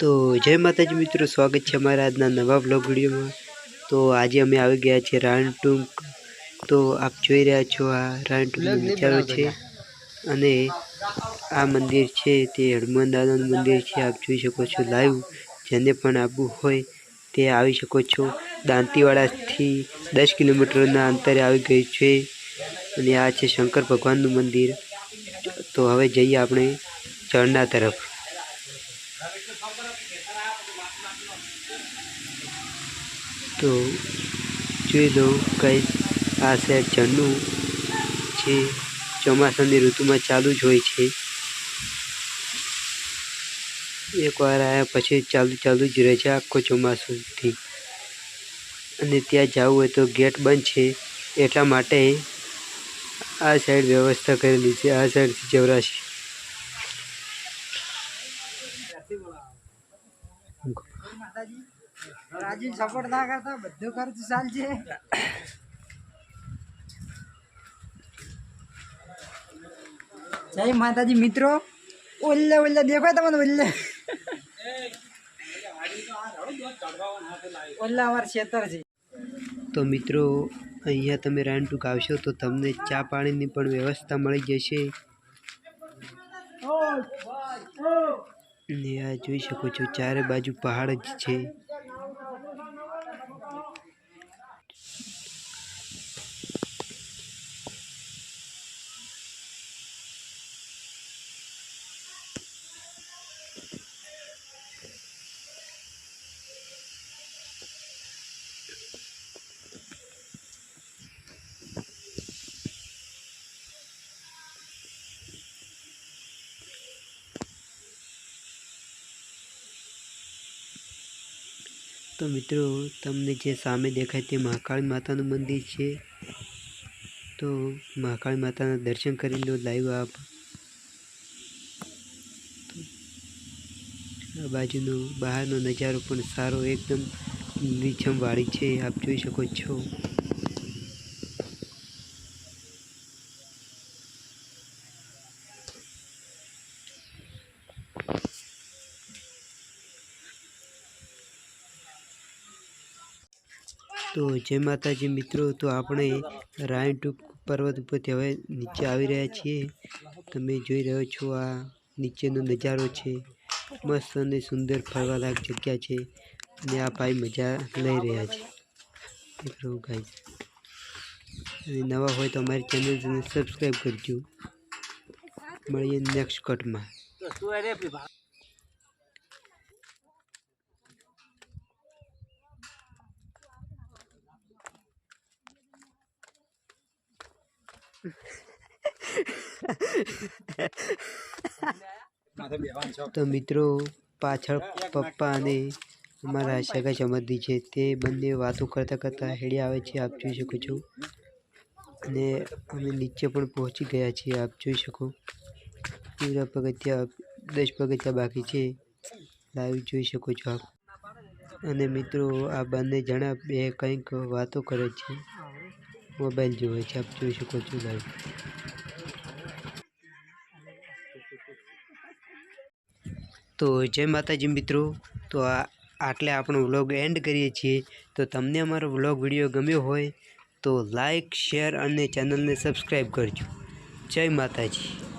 तो जय माताजी मित्रों, स्वागत है हमारा आज नवा ब्लॉग वीडियो में। तो आज अमे આવી ગયા છે રાણટુંક। तो आप જોઈ રહ્યા છો આ રાણટુંકનો નજારો છે અને આ મંદિર છે તે હનુમાન દાદાનું મંદિર છે। आप જોઈ શકો છો લાઈવ। જેને પણ આવવું હોય તે આવી શકો છો। દાંતીવાડાથી 10 કિલોમીટરના અંતરે આવી ગયું છે અને આ છે શંકર ભગવાનનું મંદિર। તો હવે જઈએ આપણે ઝરણા તરફ। तो જોઈ લો ગાઈસ, આ સાઈડ ઝરણું છે। ચોમાસાની ઋતુમાં ચાલુ જ હોય છે। એકવાર આવ્યા પછી ચાલુ જ રહે છે આખો ચોમાસુથી। અને ત્યાં જવું હોય તો ગેટ બંધ છે, એટલા માટે આ સાઈડ વ્યવસ્થા કરેલી છે। આ સાઈડથી જવરાશે। राजू सपोर्ट ना करता बधु खर्च चाल छे। जय माताजी मित्रों। ओल्ले ओल्ले देखो तमने ओल्ले ओल्ला हमार क्षेत्र छे। तो मित्रों, अहींया तमे राणटुंक आवशो तो तमने चा पाणीनी पण व्यवस्था मळी जशे। ने आ जोई शको छो चारे बाजू पहाड़ ज छे। तो मित्रों, तमने जे सामे देखाय ते महाकाली मातानुं मंदिर छे। तो महाकाली माताना दर्शन करी लो लाइव आप। आ बाजुनो बहारनो नजारो पण सारो एकदम લીછમ વાળી છે। आप જોઈ શકો છો। तो जय माताजी मित्रों, तो આપણે રાણટુંક પર્વત ઉપરથી હવે નીચે આવી રહ્યા છીએ। તમે જોઈ રહ્યો છો આ નીચેનો નજારો છે। મસ્ત અને સુંદર ફરવાલાયક જગ્યા છે અને આ ભાઈ મજા લઈ રહ્યા છે। મિત્રો ગાઈસ, અને નવા હોય તો અમારી ચેનલને સબસ્ક્રાઈબ કરજો। મળીએ નેક્સ્ટ કટમાં। तो मित्रों, पाछळ पप्पा अने अमारा सगा संबंधी छे ते बंने वातो करता करता हेड़ी आवे छे। आप जोई शको छो। अने अमे नीचे पण पहोंची गया छे। आप जोई शको पूरा पगथिया 10 पगथिया बाकी छे। लाइव जोई शको छो आप। अने मित्रों, आ बंने जणा बे कंईक वातो करे छे, मोबाइल जोवे छे। आप जोई शको छो लाइव। तो जय माताजी मित्रों, तो आटले आपणो व्लॉग एंड करीए छीए। तो तमने अमारो व्लॉग विडियो गम्यो होय तो लाइक, शेर अने चेनल ने सब्सक्राइब करजो। जय माताजी।